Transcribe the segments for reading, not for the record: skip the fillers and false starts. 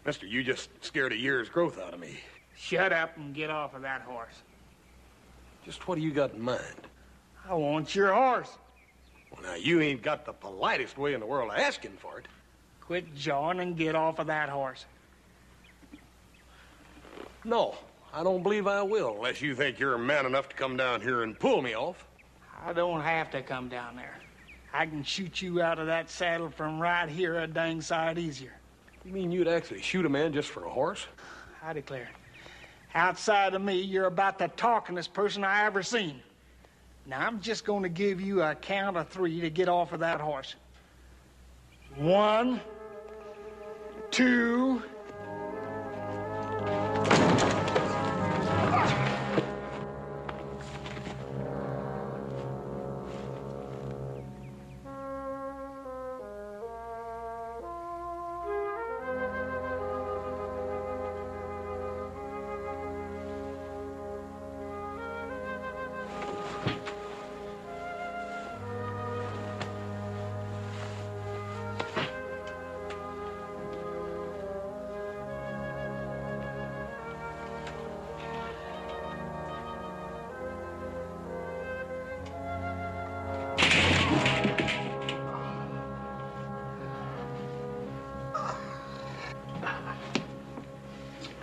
Mister, you just scared a year's growth out of me. Shut up and get off of that horse. Just what do you got in mind? I want your horse. Well, now, you ain't got the politest way in the world of asking for it. Quit jawing and get off of that horse. No, I don't believe I will, unless you think you're man enough to come down here and pull me off. I don't have to come down there. I can shoot you out of that saddle from right here a dang sight easier. You mean you'd actually shoot a man just for a horse? I declare. Outside of me, you're about the talkingest person I ever seen. Now, I'm just going to give you a count of 3 to get off of that horse. 1, 2...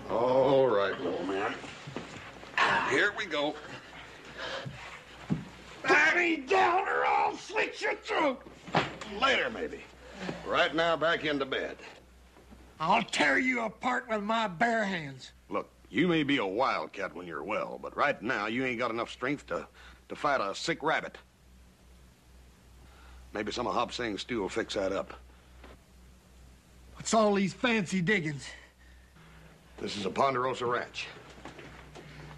All right, old man. Here we go. Put me down or I'll slit your throat. Later, maybe. Right now, back into bed. I'll tear you apart with my bare hands. Look, you may be a wildcat when you're well, but right now you ain't got enough strength to fight a sick rabbit. Maybe some of Hop Sing's stew will fix that up. What's all these fancy diggings? This is a Ponderosa ranch.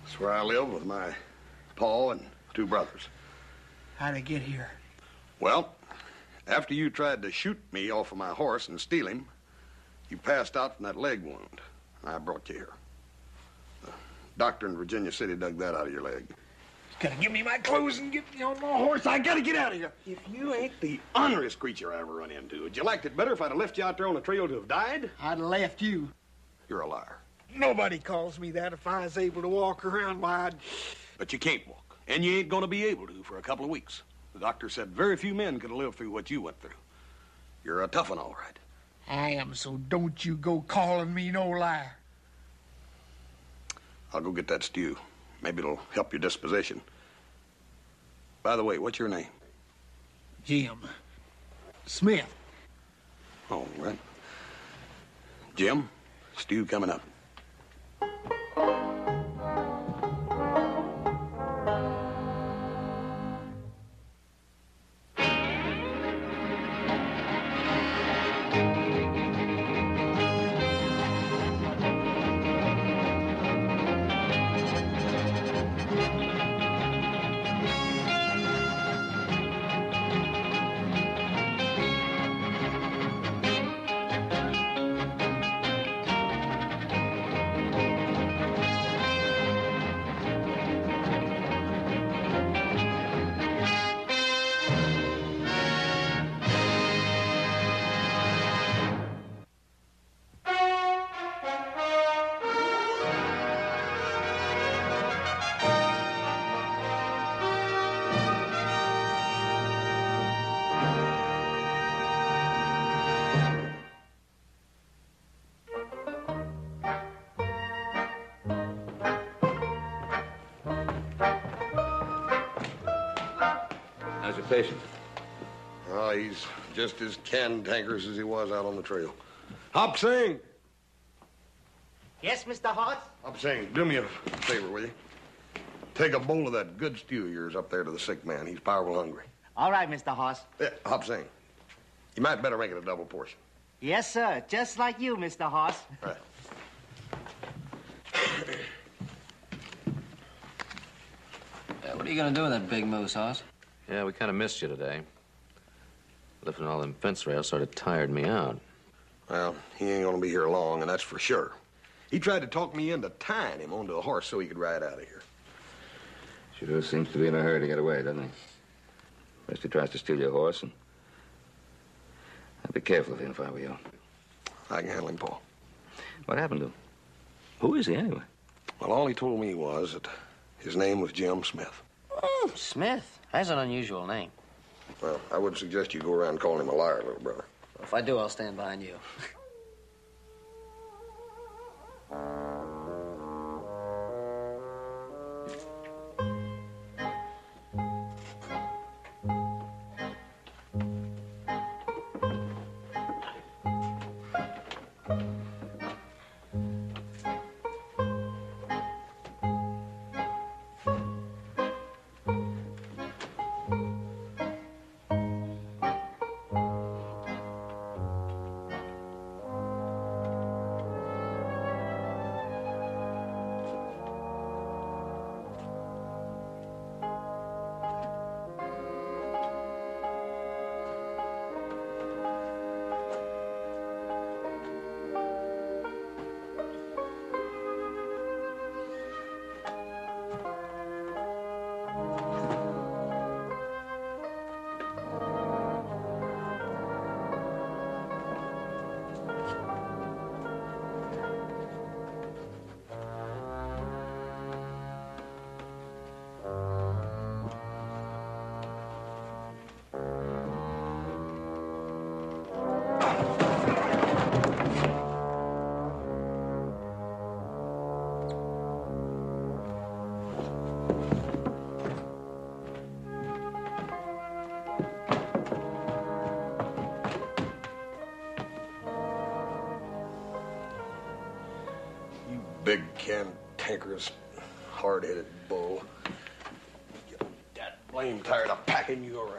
It's where I live with my pa and 2 brothers. How'd I get here? Well, after you tried to shoot me off of my horse and steal him, you passed out from that leg wound. I brought you here. The doctor in Virginia City dug that out of your leg. Gotta give me my clothes and get me on my horse. I gotta get out of here. If you ain't the honorest creature I ever run into, would you liked it better if I'd have left you out there on the trail to have died? I'd have left you. You're a liar. Nobody calls me that. If I was able to walk around, why, I'd... But you can't walk, and you ain't gonna be able to for a couple of weeks. The doctor said very few men could have lived through what you went through. You're a tough one, all right. I am, so don't you go calling me no liar. I'll go get that stew. Maybe it'll help your disposition. By the way, what's your name? Jim Smith. All right. Jim, stew coming up. How's your patient? Oh, he's just as cantankerous as he was out on the trail. Hop Sing! Yes, Mr. Hart? Hop Sing, do me a favor, will you? Take a bowl of that good stew of yours up there to the sick man. He's powerful hungry. All right, Mr. Hoss. Yeah, Hop Sing, you might better make it a double portion. Yes, sir. Just like you, Mr. Hoss. Right. What are you gonna do with that big moose, Hoss? Yeah, we kind of missed you today. Lifting all them fence rails sort of tired me out. Well, he ain't gonna be here long, and that's for sure. He tried to talk me into tying him onto a horse so he could ride out of here. Sure seems to be in a hurry to get away, doesn't he? First he tries to steal your horse, and I'd be careful of him if I were you. I can handle him, Paul. What happened to him? Who is he, anyway? Well, all he told me was that his name was Jim Smith. Oh, Smith. That's an unusual name. Well, I would suggest you go around calling him a liar, little brother. If I do, I'll stand behind you. Big, cantankerous, hard-headed bull. Get that blame tired of packing you around.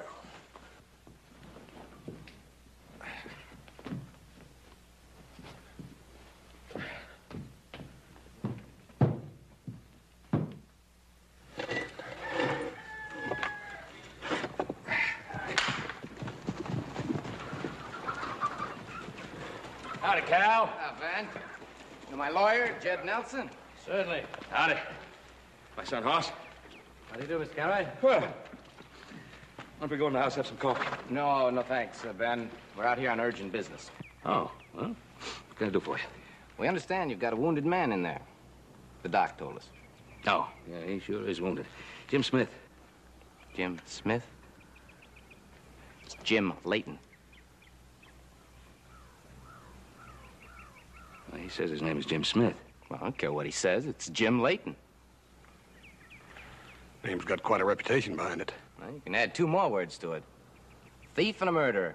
Howdy, Cal. Van. You know my lawyer, Jed Nelson? Certainly. Howdy. My son, Hoss. How do you do, Mr. Conroy? Well, why don't we go in the house, have some coffee? No, no thanks, Ben. We're out here on urgent business. Oh, well, what can I do for you? We understand you've got a wounded man in there. The doc told us. Oh, yeah, he sure is wounded. Jim Smith. Jim Smith? It's Jim Layton. Well, he says his name is Jim Smith. Well, I don't care what he says. It's Jim Layton. Name's got quite a reputation behind it. Well, you can add two more words to it. Thief and a murderer.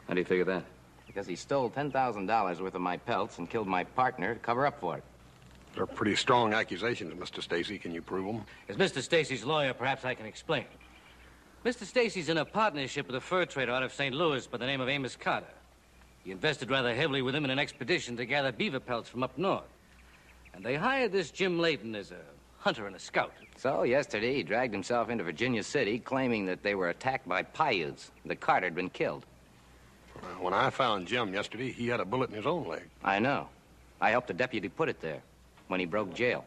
How do you figure that? Because he stole $10,000 worth of my pelts and killed my partner to cover up for it. They're pretty strong accusations, Mr. Stacy. Can you prove them? As Mr. Stacy's lawyer, perhaps I can explain. Mr. Stacy's in a partnership with a fur trader out of St. Louis by the name of Amos Carter. He invested rather heavily with him in an expedition to gather beaver pelts from up north. And they hired this Jim Layton as a hunter and a scout. So, yesterday, he dragged himself into Virginia City, claiming that they were attacked by Paiutes, that Carter had been killed. When I found Jim yesterday, he had a bullet in his own leg. I know. I helped a deputy put it there when he broke jail.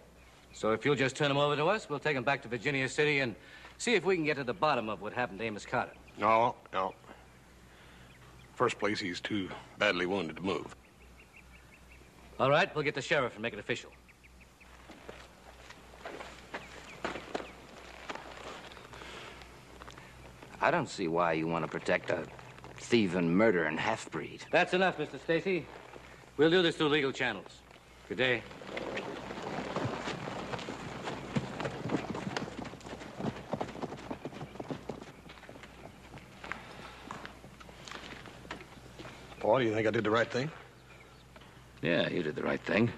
So if you'll just turn him over to us, we'll take him back to Virginia City and see if we can get to the bottom of what happened to Amos Carter. No. First place, he's too badly wounded to move. All right, we'll get the sheriff and make it official. I don't see why you want to protect a thieving, murdering half-breed. That's enough, Mr. Stacy. We'll do this through legal channels. Good day. Paul, do you think I did the right thing? Yeah, you did the right thing.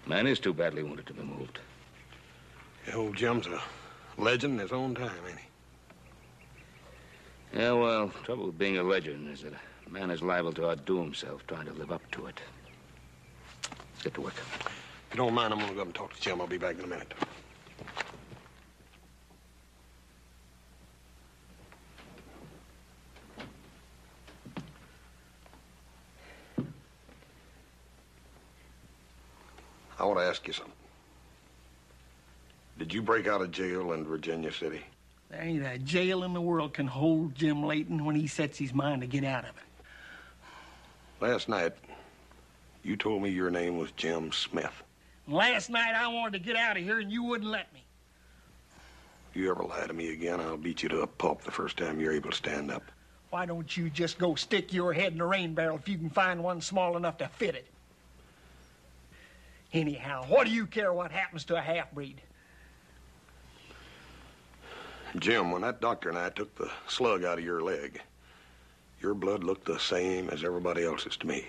Man is too badly wounded to be moved. Yeah, old Jim's a legend in his own time, ain't he? Yeah, well, trouble with being a legend is that a man is liable to outdo himself trying to live up to it. Let's get to work. If you don't mind, I'm gonna go up and talk to Jim. I'll be back in a minute. I want to ask you something. Did you break out of jail in Virginia City? There ain't a jail in the world can hold Jim Layton when he sets his mind to get out of it. Last night, you told me your name was Jim Smith. Last night I wanted to get out of here and you wouldn't let me. If you ever lie to me again, I'll beat you to a pulp the first time you're able to stand up. Why don't you just go stick your head in a rain barrel if you can find one small enough to fit it? Anyhow, what do you care what happens to a half-breed? Jim, when that doctor and I took the slug out of your leg, your blood looked the same as everybody else's to me.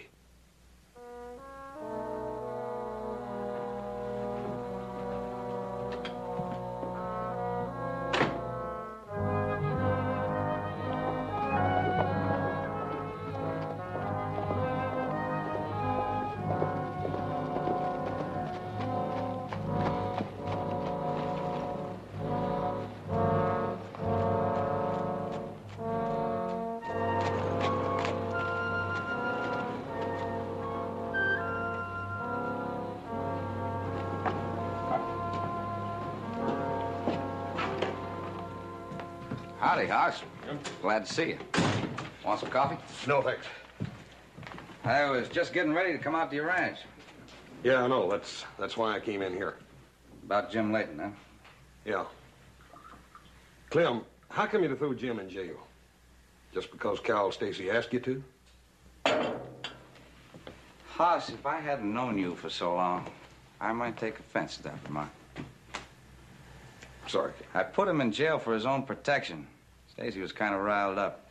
Howdy, Hoss. Glad to see you. Want some coffee? No, thanks. I was just getting ready to come out to your ranch. Yeah, I know. That's why I came in here. About Jim Layton, huh? Yeah. Clem, how come you threw Jim in jail? Just because Cal Stacy asked you to? Hoss, if I hadn't known you for so long, I might take offense to that remark. Sorry. I put him in jail for his own protection. Stacy was kind of riled up.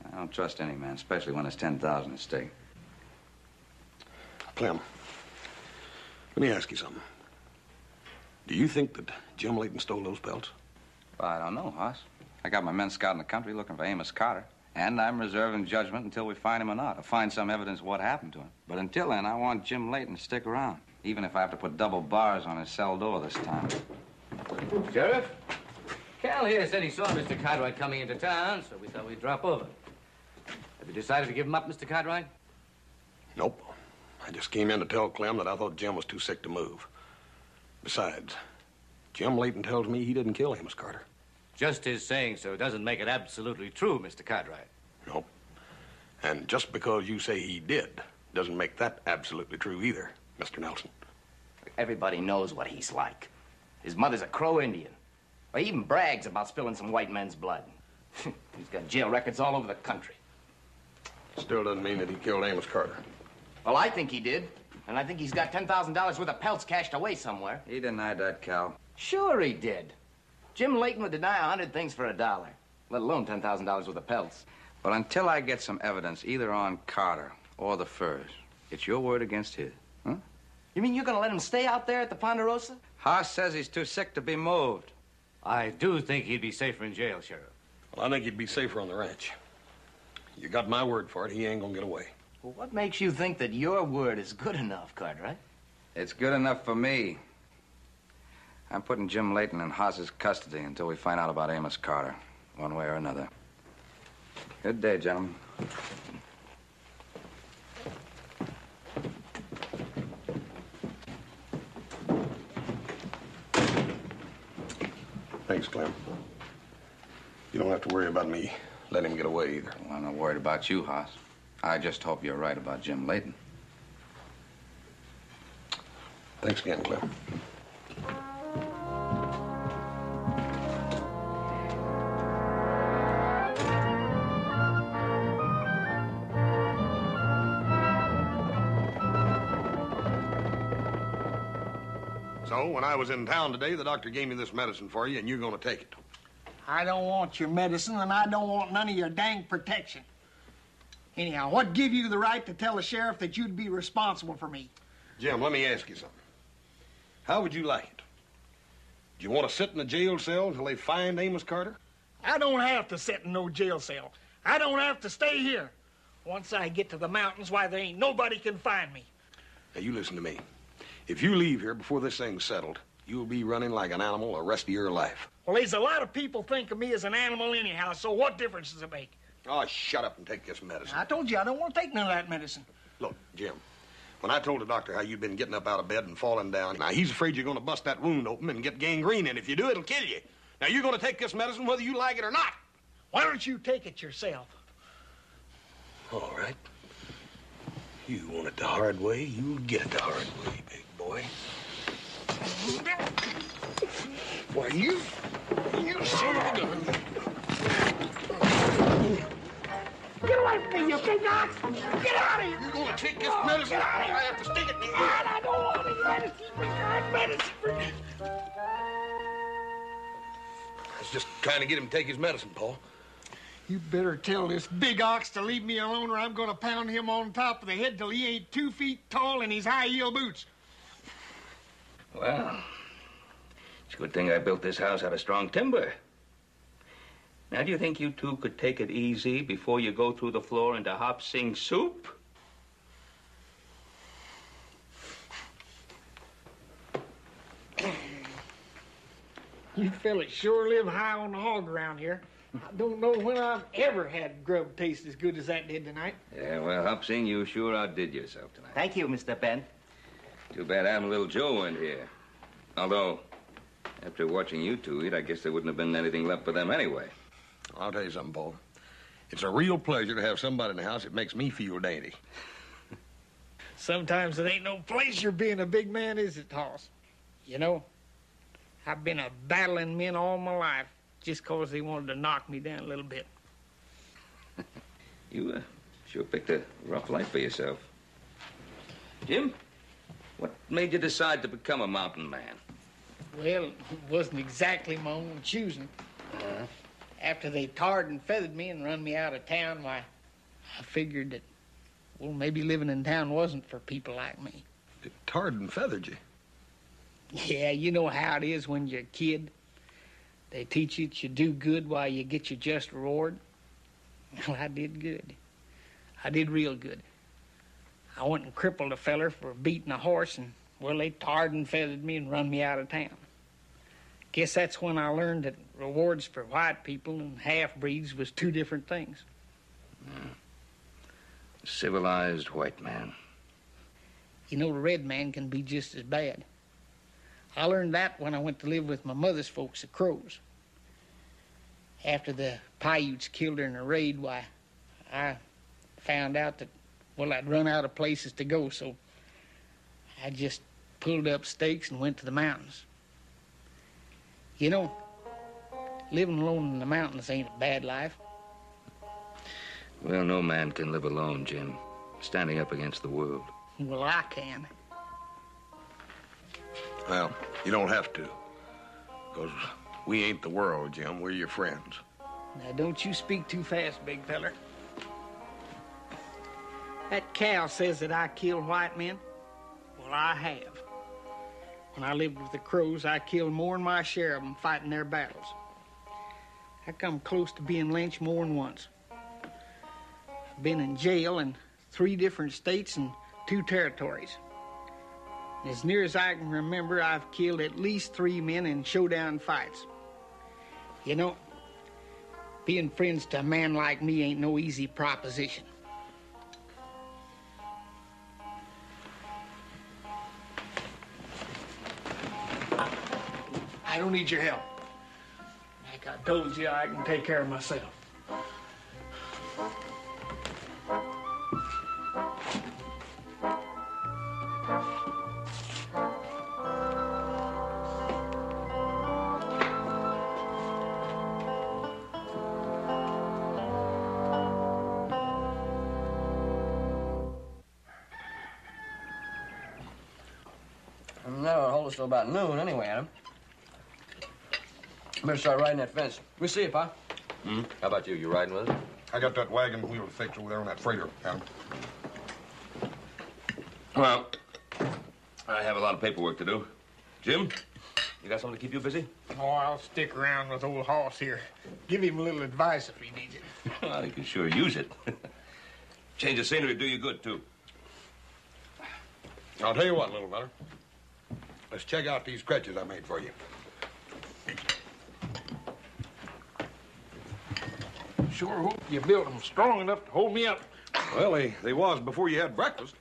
I don't trust any man, especially when it's 10,000 at stake. Clem, let me ask you something. Do you think that Jim Layton stole those pelts? Well, I don't know, Hoss. I got my men scouting the country looking for Amos Carter. And I'm reserving judgment until we find him or not, or find some evidence of what happened to him. But until then, I want Jim Layton to stick around, even if I have to put double bars on his cell door this time. Sheriff, Cal here said he saw Mr. Cartwright coming into town, so we thought we'd drop over. Have you decided to give him up, Mr. Cartwright? Nope. I just came in to tell Clem that I thought Jim was too sick to move. Besides, Jim Layton tells me he didn't kill Amos Carter. Just his saying so doesn't make it absolutely true, Mr. Cartwright. Nope. And just because you say he did doesn't make that absolutely true either, Mr. Nelson. Everybody knows what he's like. His mother's a Crow Indian. Well, he even brags about spilling some white men's blood. He's got jail records all over the country. Still doesn't mean that he killed Amos Carter. Well, I think he did. And I think he's got $10,000 worth of pelts cached away somewhere. He denied that, Cal. Sure he did. Jim Layton would deny 100 things for $1, let alone $10,000 worth of pelts. But until I get some evidence either on Carter or the furs, it's your word against his. Huh? You mean you're gonna let him stay out there at the Ponderosa? Haas says he's too sick to be moved. I do think he'd be safer in jail, Sheriff. Well, I think he'd be safer on the ranch. You got my word for it. He ain't gonna get away. Well, what makes you think that your word is good enough, Cartwright? It's good enough for me. I'm putting Jim Layton in Haas's custody until we find out about Amos Carter, one way or another. Good day, gentlemen. Thanks, Clem. You don't have to worry about me letting him get away either. Well, I'm not worried about you, Haas. I just hope you're right about Jim Layton. Thanks again, Clem. So, when I was in town today, the doctor gave me this medicine for you, and you're going to take it. I don't want your medicine, and I don't want none of your dang protection. Anyhow, what give you the right to tell the sheriff that you'd be responsible for me? Jim, let me ask you something. How would you like it? Do you want to sit in a jail cell until they find Amos Carter? I don't have to sit in no jail cell. I don't have to stay here. Once I get to the mountains, why, there ain't nobody can find me. Now, you listen to me. If you leave here before this thing's settled, you'll be running like an animal the rest of your life. Well, there's a lot of people think of me as an animal anyhow, so what difference does it make? Oh, shut up and take this medicine. I told you I don't want to take none of that medicine. Look, Jim, When I told the doctor how you'd been getting up out of bed and falling down, now he's afraid you're going to bust that wound open and get gangrene, and if you do, it'll kill you. Now, you're going to take this medicine whether you like it or not. Why don't you take it yourself? All right. You want it the hard way, you'll get it the hard way, big boy. Why, you son of a gun. Get away from me, you big ox! Get out of here! You're going to take this medicine? I have to stick it in your ear. I don't want any medicine for you. Medicine for you. I was just trying to get him to take his medicine, Paul. You better tell this big ox to leave me alone or I'm going to pound him on top of the head till he ain't 2 feet tall in his high-heel boots. Well, it's a good thing I built this house out of strong timber. Now, do you think you two could take it easy before you go through the floor into Hop Sing soup? You fellas sure live high on the hog around here. I don't know when I've ever had grub taste as good as that did tonight. Yeah, well, Hop Sing, you sure outdid yourself tonight. Thank you, Mr. Ben. Too bad Adam and Little Joe weren't here. Although, after watching you two eat, I guess there wouldn't have been anything left for them anyway. I'll tell you something, Paul. It's a real pleasure to have somebody in the house that makes me feel dainty. Sometimes it ain't no pleasure being a big man, is it, Hoss? You know, I've been a battling men all my life just 'cause they wanted to knock me down a little bit. You sure picked a rough life for yourself. Jim, what made you decide to become a mountain man? Well, it wasn't exactly my own choosing. After they tarred and feathered me and run me out of town, why, I figured that, well, maybe living in town wasn't for people like me. It tarred and feathered you. Yeah, you know how it is when you're a kid. They teach you that you do good while you get your just reward. Well, I did good. I did real good. I went and crippled a feller for beating a horse, and, well, they tarred and feathered me and run me out of town. Guess that's when I learned that rewards for white people and half-breeds was two different things. Civilized white man. You know, the red man can be just as bad. I learned that when I went to live with my mother's folks, the Crows. After the Paiutes killed her in a raid, why, I found out that, well, I'd run out of places to go, so I just pulled up stakes and went to the mountains. You know, living alone in the mountains ain't a bad life. Well, no man can live alone, Jim. Standing up against the world. Well, I can. Well, you don't have to. Because we ain't the world, Jim. We're your friends. Now, don't you speak too fast, big feller. That cow says that I kill white men. Well, I have. When I lived with the Crows, I killed more than my share of them fighting their battles. I come close to being lynched more than once. I've been in jail in 3 different states and 2 territories. As near as I can remember, I've killed at least 3 men in showdown fights. You know, being friends to a man like me ain't no easy proposition. I don't need your help. Like I told you, I can take care of myself. That'll hold us till about noon anyway, Adam. Better start riding that fence. We'll see you, Pa. How about you? You riding with us? I got that wagon wheel fixed over there on that freighter, Adam. Well, I have a lot of paperwork to do. Jim, you got something to keep you busy? Oh, I'll stick around with old Hoss here. Give him a little advice if he needs it. Well, you can sure use it. Change of scenery do you good, too. I'll tell you what, little fella. Let's check out these crutches I made for you. Sure hope you built them strong enough to hold me up. Well, they was before you had breakfast.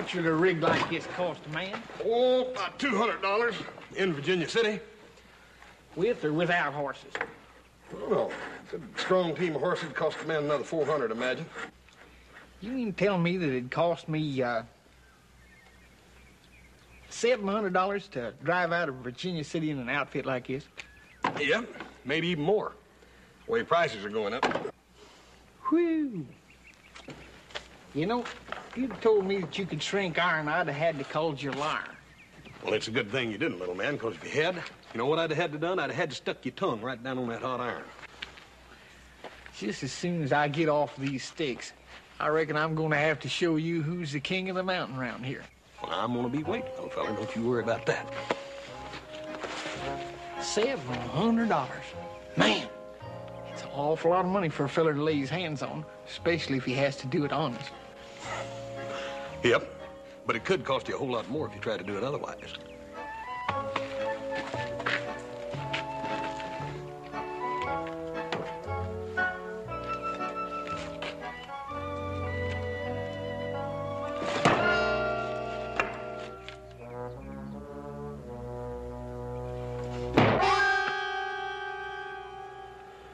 much would a rig like this cost, man? Oh, about $200 in Virginia City. With or without horses? Well, a strong team of horses cost a man another $400, imagine. You mean tell me that it'd cost me, $700 to drive out of Virginia City in an outfit like this? Yeah, maybe even more. The way prices are going up. Whew. You know, if you'd told me that you could shrink iron, I'd have had to call you a liar. Well, it's a good thing you didn't, little man, because if you had, you know what I'd have had to done? I'd have had to stuck your tongue right down on that hot iron. Just as soon as I get off these sticks, I reckon I'm going to have to show you who's the king of the mountain around here. Well, I'm going to be waiting, little fella. Don't you worry about that. $700. Man, it's an awful lot of money for a fella to lay his hands on, especially if he has to do it honest. Yep, but it could cost you a whole lot more if you try to do it otherwise.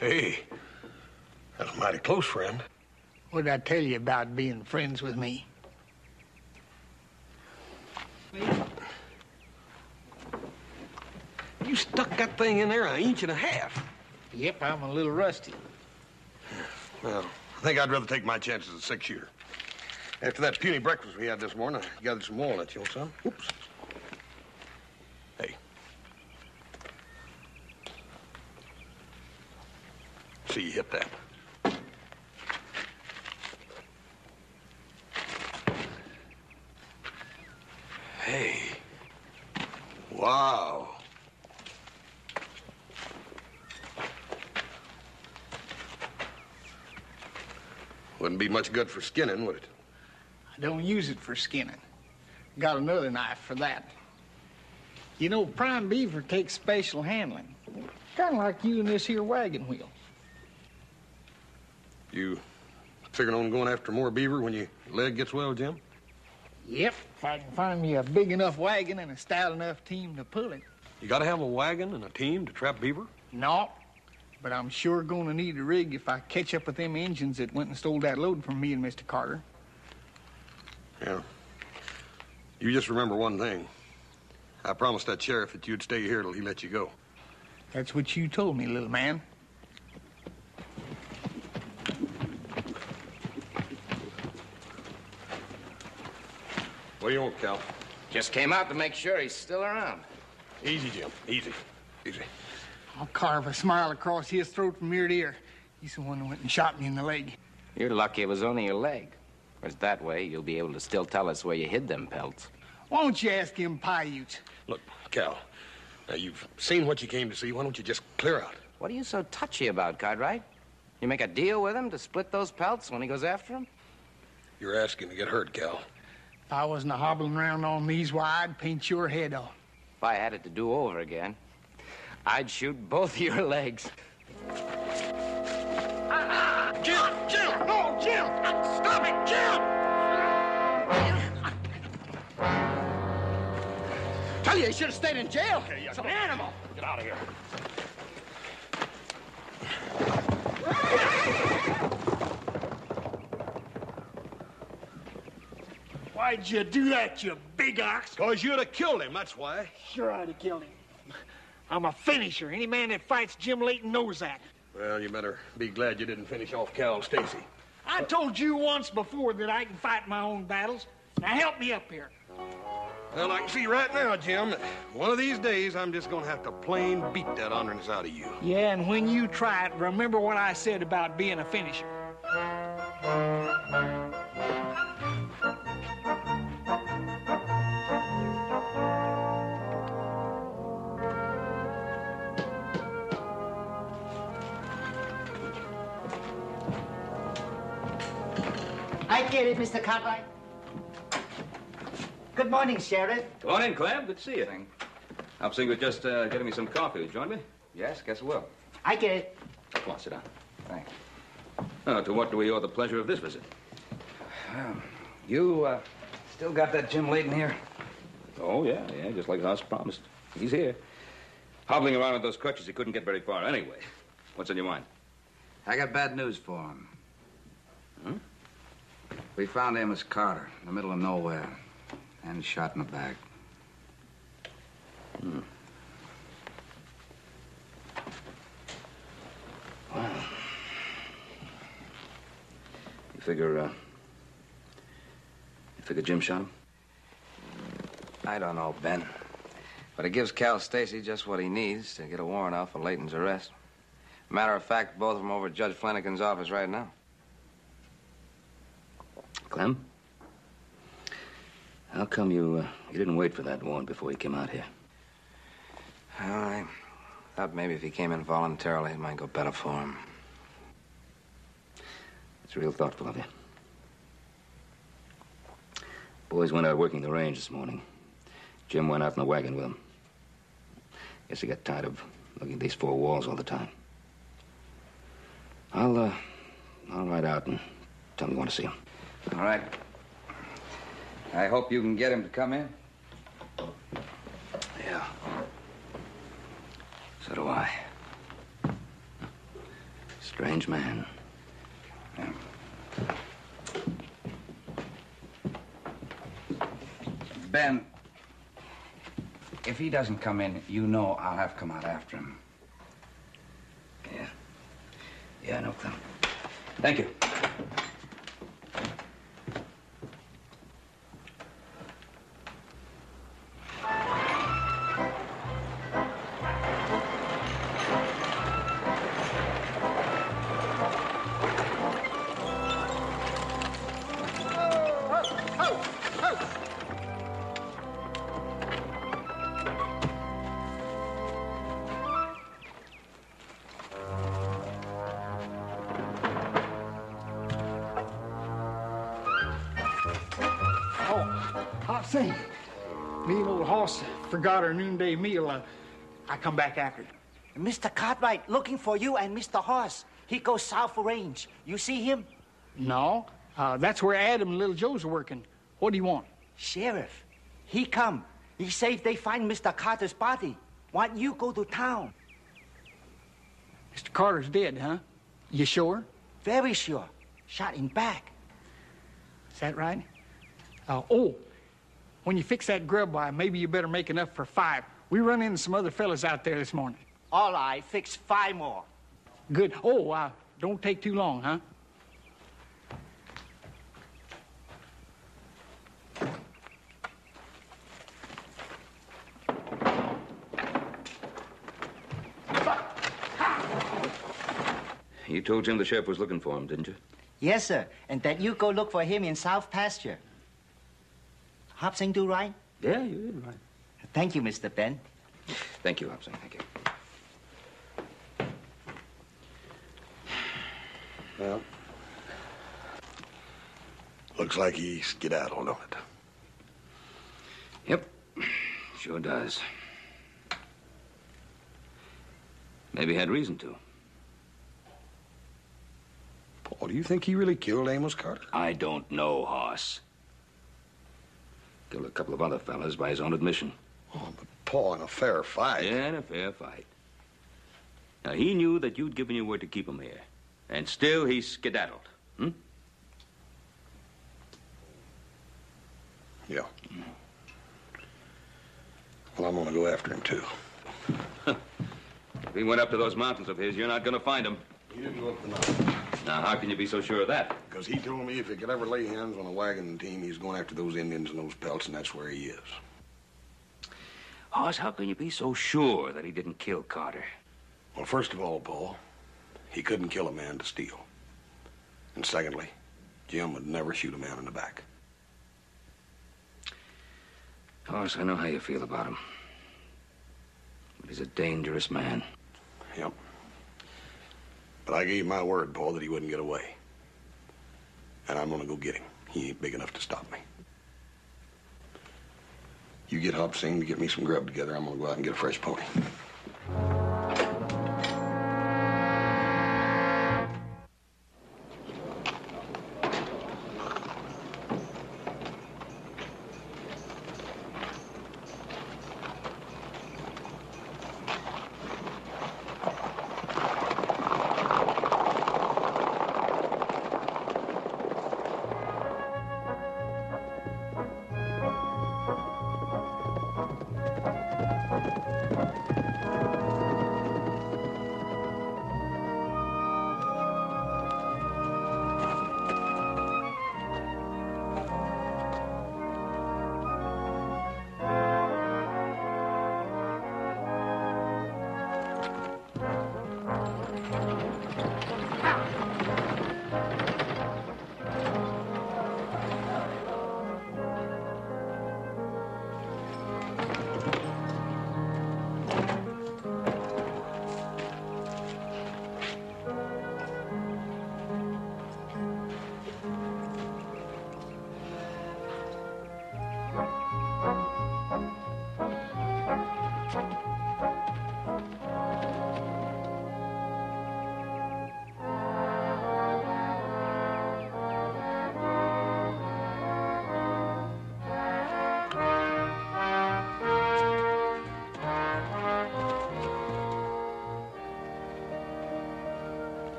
Hey, that's a mighty close friend. What did I tell you about being friends with me? You stuck that thing in there an inch and a half. Yep, I'm a little rusty. Well, I think I'd rather take my chances as a six-shooter. After that puny breakfast we had this morning, I gathered some walnuts, you know, son. Oops. Hey. See you hit that. Hey. Wow. Wouldn't be much good for skinning, would it? I don't use it for skinning. Got another knife for that. You know, prime beaver takes special handling. Kind of like you and this here wagon wheel. You figuring on going after more beaver when your leg gets well, Jim? Yep, if I can find me a big enough wagon and a stout enough team to pull it. You gotta have a wagon and a team to trap beaver? No, but I'm sure gonna need a rig if I catch up with them engines that went and stole that load from me and Mr. Carter. Yeah. You just remember one thing. I promised that sheriff that you'd stay here till he let you go. That's what you told me, little man. What do you want, Cal? Just came out to make sure he's still around. Easy, Jim. Easy. Easy. I'll carve a smile across his throat from ear to ear. He's the one who went and shot me in the leg. You're lucky it was only your leg. Because that way, you'll be able to still tell us where you hid them pelts. Why don't you ask him Paiute? Look, Cal, now you've seen what you came to see. Why don't you just clear out? What are you so touchy about, Cartwright? You make a deal with him to split those pelts when he goes after them? You're asking to get hurt, Cal. If I wasn't hobbling around on these, why, I'd paint your head off. If I had it to do over again, I'd shoot both your legs. Jim! Jim! No, Jim! Stop it, Jim! Tell you, he should have stayed in jail. Okay, yeah, It's an animal. Get out of here. Why'd you do that, you big ox? Because you'd have killed him, that's why. Sure, I'd have killed him. I'm a finisher. Any man that fights Jim Layton knows that. Well, you better be glad you didn't finish off Cal Stacy. I told you once before that I can fight my own battles. Now help me up here. Well, I can see right now, Jim, that one of these days I'm just going to have to plain beat that honest out of you. Yeah, and when you try it, remember what I said about being a finisher. I get it, Mr. Cartwright. Good morning, Sheriff. Go on in, Clem. Good to see you. I'm seeing was just getting me some coffee. You join me? Yes, guess I will. I get it. Come on, sit down. Thanks. To what do we owe the pleasure of this visit? You Still got that Jim Layton here? Oh, yeah, just like Hoss promised. He's here. Hobbling around with those crutches, he couldn't get very far anyway. What's on your mind? I got bad news for him. We found Amos Carter in the middle of nowhere and shot in the back. Wow. You figure Jim shot him? I don't know, Ben. But it gives Cal Stacy just what he needs to get a warrant out for Layton's arrest. Matter of fact, both of them over at Judge Flanagan's office right now. Clem? How come you didn't wait for that warrant before he came out here? Well, I thought maybe if he came in voluntarily, it might go better for him. It's real thoughtful of you. Boys went out working the range this morning. Jim went out in the wagon with them. Guess he got tired of looking at these four walls all the time. I'll ride out and tell him you want to see him. All right. I hope you can get him to come in. Yeah. So do I. Strange man. Yeah. Ben, if he doesn't come in, you know I'll have to come out after him. Yeah, I know, Clem. Thank you. Say, me and old Hoss forgot our noonday meal. I come back after it. Mr. Cartwright looking for you and Mr. Hoss. He goes south for range. You see him? No, that's where Adam and little Joe's working. What do you want? Sheriff, he come. He say if they find Mr. Carter's body, want you go to town. Mr. Carter's dead, huh? You sure? Very sure. Shot in back. Is that right? When you fix that grub, maybe you better make enough for 5. We run into some other fellas out there this morning. All right, fix 5 more. Good. Don't take too long, huh? You told Jim the sheriff was looking for him, didn't you? Yes, sir. And that you go look for him in South Pasture. Hobson do right? Yeah, you did right. Thank you, Mr. Ben. Thank you, Hobson. Thank you. Well, looks like he skedaddled, don't it? Yep, sure does. Maybe had reason to. Paul, do you think he really killed Amos Carter? I don't know, Hoss. Killed a couple of other fellas by his own admission. Oh, but Paul, in a fair fight. Yeah, in a fair fight. Now, he knew that you'd given your word to keep him here. And still he skedaddled. Yeah. Well, I'm gonna go after him, too. If he went up to those mountains of his, you're not gonna find him. He didn't go up the mountain. Now, how can you be so sure of that? Because he told me if he could ever lay hands on a wagon team, he's going after those Indians and those pelts, and that's where he is. Hoss, how can you be so sure that he didn't kill Carter? Well, first of all, Paul, he couldn't kill a man to steal. And secondly, Jim would never shoot a man in the back. Hoss, I know how you feel about him. But he's a dangerous man. Yep. But I gave my word, Paul, that he wouldn't get away. And I'm gonna go get him. He ain't big enough to stop me. You get Hobson to get me some grub together. I'm gonna go out and get a fresh pony.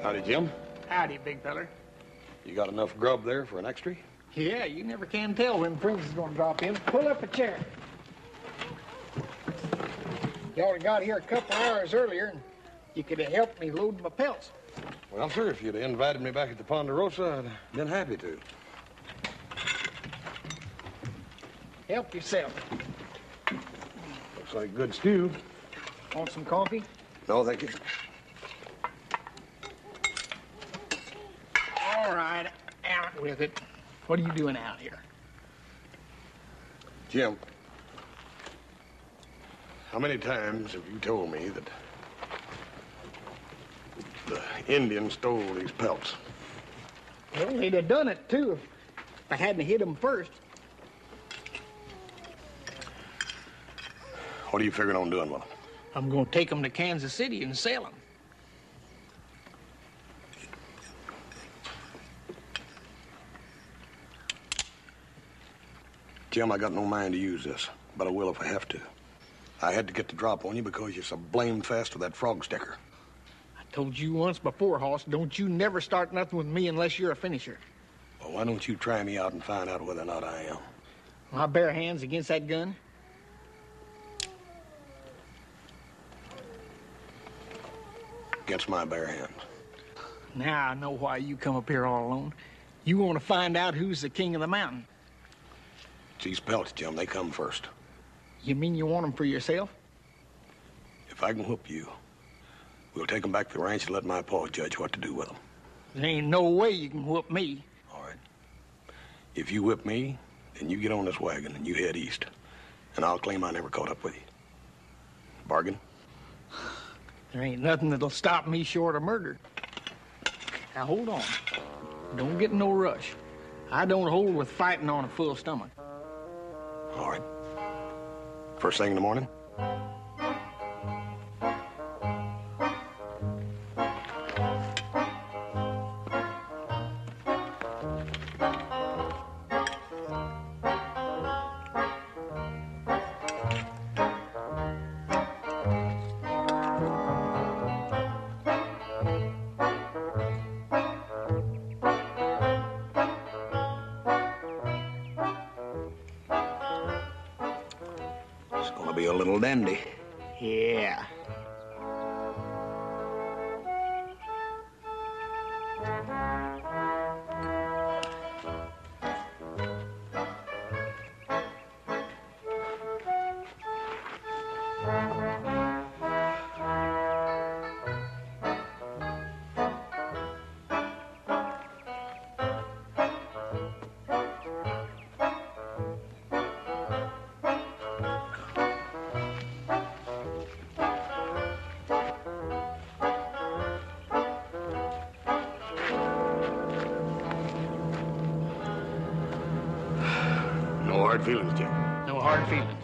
Howdy, Jim. Howdy, big feller. You got enough grub there for an extra? Yeah, you never can tell when Prince is gonna drop in. Pull up a chair. You ought to got here a couple hours earlier, and you could have helped me load my pelts. Well, sir, if you'd have invited me back at the Ponderosa, I'd have been happy to. Help yourself. Looks like good stew. Want some coffee? No, thank you. All right, out with it. What are you doing out here? Jim, how many times have you told me that the Indians stole these pelts? Well, they'd have done it, too, if I hadn't hit them first. What are you figuring on doing with them? I'm going to take them to Kansas City and sell them. Jim, I got no mind to use this, but I will if I have to. I had to get the drop on you because you're so blamed fast with that frog sticker. I told you once before, Hoss, don't you never start nothing with me unless you're a finisher. Well, why don't you try me out and find out whether or not I am? My bare hands against that gun? Against my bare hands. Now I know why you come up here all alone. You want to find out who's the king of the mountain. It's these pelts, Jim. They come first. You mean you want them for yourself? If I can whoop you, we'll take them back to the ranch and let my paw judge what to do with them. There ain't no way you can whoop me. All right. If you whip me, then you get on this wagon and you head east. And I'll claim I never caught up with you. Bargain? There ain't nothing that'll stop me short of murder. Now, hold on. Don't get in no rush. I don't hold with fighting on a full stomach. All right. First thing in the morning? It's gonna be a little dandy. Yeah. No hard feelings, Jim. No hard feelings.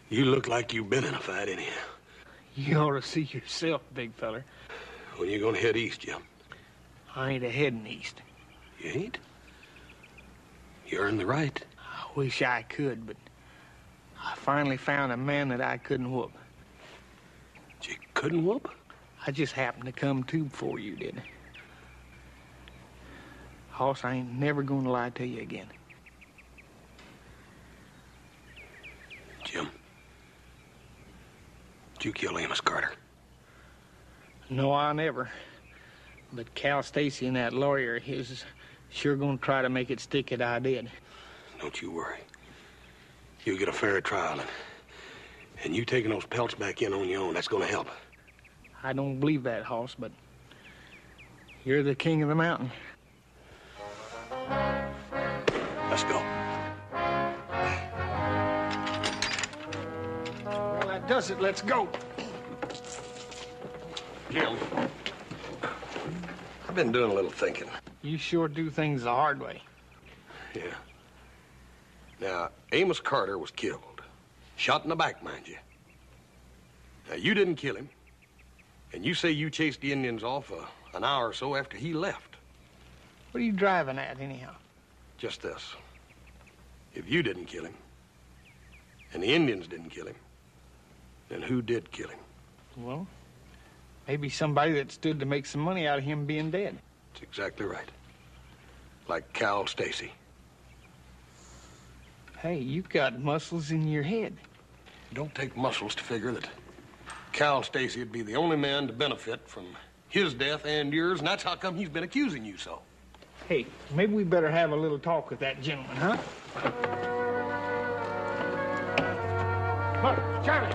You look like you've been in a fight anyhow. You ought to see yourself, big feller. When you gonna head east, Jim? I ain't a-heading east. You ain't? You earned the right. I wish I could, but I finally found a man that I couldn't whoop. You couldn't whoop? I just happened to come to before you did. Hoss, I ain't never gonna lie to you again. Jim, did you kill Amos Carter? No, I never. But Cal Stacy and that lawyer of his is sure gonna try to make it stick that I did. Don't you worry. You'll get a fair trial, and you taking those pelts back in on your own, that's gonna help. I don't believe that, Hoss, but you're the king of the mountain. Let's go. Well, that does it. Let's go. Jim, I've been doing a little thinking. You sure do things the hard way. Yeah. Now, Amos Carter was killed. Shot in the back, mind you. Now, you didn't kill him. And you say you chased the Indians off an hour or so after he left. What are you driving at, anyhow? Just this. If you didn't kill him, and the Indians didn't kill him, then who did kill him? Well, maybe somebody that stood to make some money out of him being dead. That's exactly right. Like Cal Stacy. Hey, you've got muscles in your head. It don't take muscles to figure that Cal Stacy would be the only man to benefit from his death and yours, and that's how come he's been accusing you so. Hey, maybe we better have a little talk with that gentleman, huh? Look, Charlie.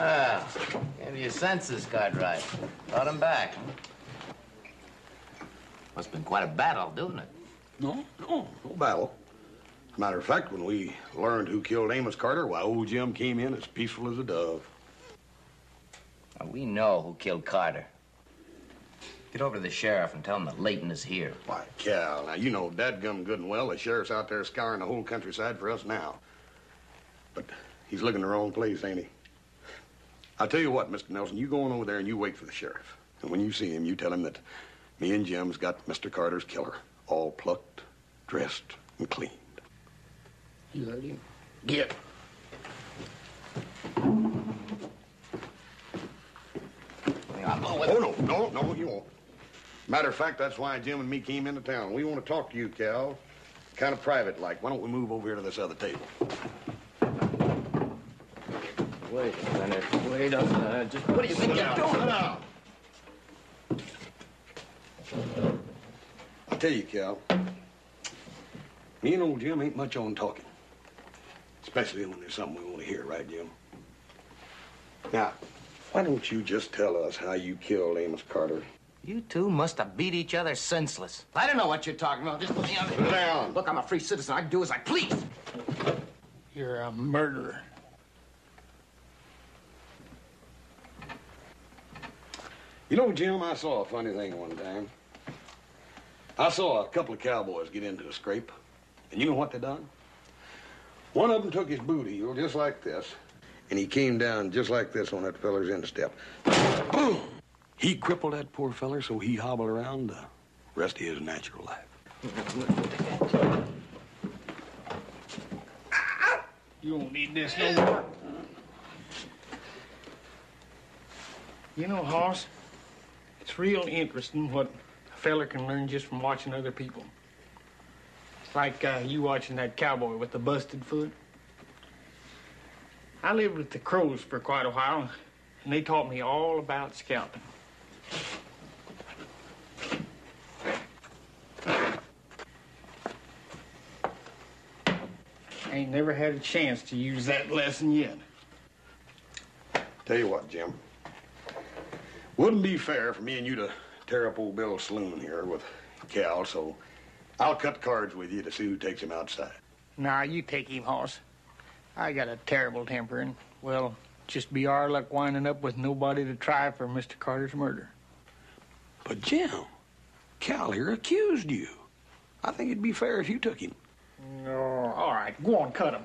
Ah, gave you a census card right. Brought him back, huh? Must have been quite a battle doing it. No battle. As a matter of fact, when we learned who killed Amos Carter, why, old Jim came in as peaceful as a dove. Now, we know who killed Carter. Get over to the sheriff and tell him that Layton is here. Why, Cal, now you know dadgum good and well the sheriff's out there scouring the whole countryside for us now. But he's looking the wrong place, ain't he? I'll tell you what, Mr. Nelson, you go on over there and you wait for the sheriff. And when you see him, you tell him that me and Jim's got Mr. Carter's killer all plucked, dressed, and cleaned. You heard him. Get. Oh, no, you won't. Matter of fact, that's why Jim and me came into town. We want to talk to you, Cal. Kind of private-like. Why don't we move over here to this other table? Wait a minute. Wait a minute. Just what do you think you're doing? Sit down. I'll tell you, Cal. Me and old Jim ain't much on talking. Especially when there's something we want to hear, right, Jim? Now, why don't you just tell us how you killed Amos Carter? You two must have beat each other senseless. I don't know what you're talking about. Just put me on Sit down. Look, I'm a free citizen. I can do as I please. You're a murderer. You know, Jim, I saw a funny thing one time. I saw a couple of cowboys get into a scrape. And you know what they done? One of them took his boot heel just like this, and he came down just like this on that feller's instep. Boom! He crippled that poor feller so he hobbled around the rest of his natural life. You won't need this no more. You know, Hoss, it's real interesting what a feller can learn just from watching other people. It's like you watching that cowboy with the busted foot. I lived with the Crows for quite a while, and they taught me all about scalping. I ain't never had a chance to use that lesson yet. Tell you what, Jim. Wouldn't be fair for me and you to tear up old Bill's saloon here with Cal, so I'll cut cards with you to see who takes him outside. Nah, you take him, Hoss. I got a terrible temper, and, well, just be our luck winding up with nobody to try for Mr. Carter's murder. But, Jim, Cal here accused you. I think it'd be fair if you took him. No, all right, go on, cut him.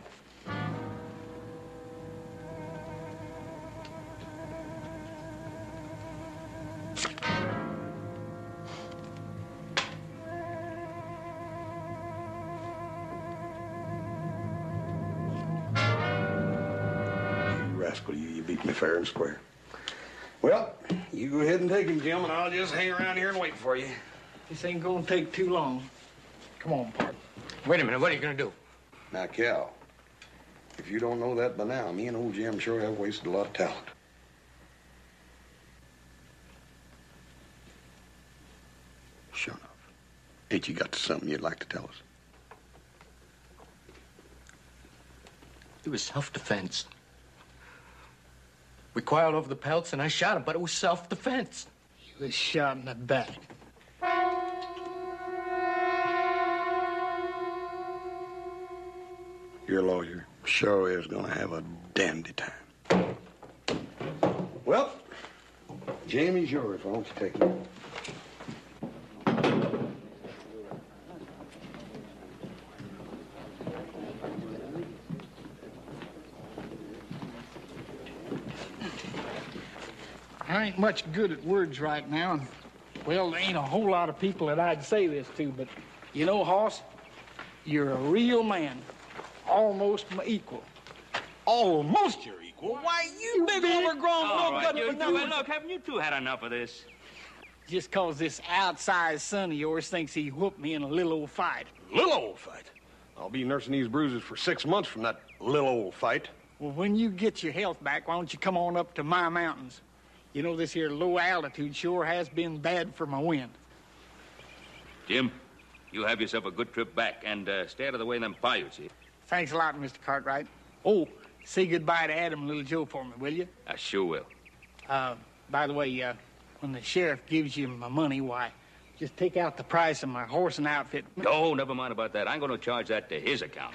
You beat me fair and square. Well, you go ahead and take him, Jim, and I'll just hang around here and wait for you. This ain't gonna take too long. Come on, Pard. Wait a minute, what are you gonna do? Now, Cal, if you don't know that by now, me and old Jim sure have wasted a lot of talent. Sure enough. Ain't you got something you'd like to tell us? It was self-defense. We quarreled over the pelts, and I shot him, but it was self-defense. He was shot in the back. Your lawyer sure is gonna have a dandy time. Well, Jamie's yours. Why don't you take him? I ain't much good at words right now, and, well, there ain't a whole lot of people that I'd say this to, but you know, Hoss, you're a real man. Almost my equal. Almost your equal? Why, you big overgrown All right, no-good you for two, nothing. look, haven't you two had enough of this? Just 'cause this outside son of yours thinks he whooped me in a little old fight. Little old fight. I'll be nursing these bruises for 6 months from that little old fight. Well, when you get your health back, why don't you come on up to my mountains? You know, this here low altitude sure has been bad for my wind. Jim, you have yourself a good trip back, and stay out of the way of them Paiutes here. Thanks a lot, Mr. Cartwright. Oh, say goodbye to Adam and little Joe for me, will you? I sure will. By the way, when the sheriff gives you my money, why, just take out the price of my horse and outfit. Oh, never mind about that. I'm going to charge that to his account.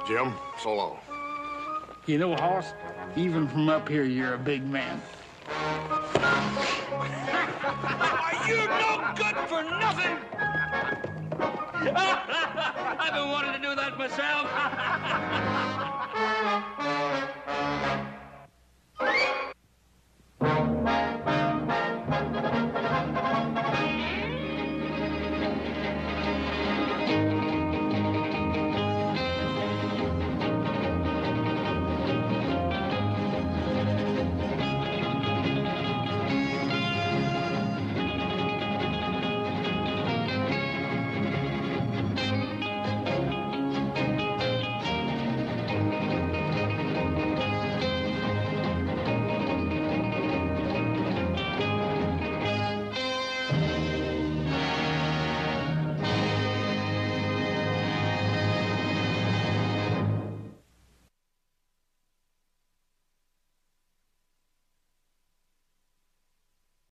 Jim, so long. You know, Hoss, even from up here, you're a big man. You're no good for nothing! I've been wanting to do that myself.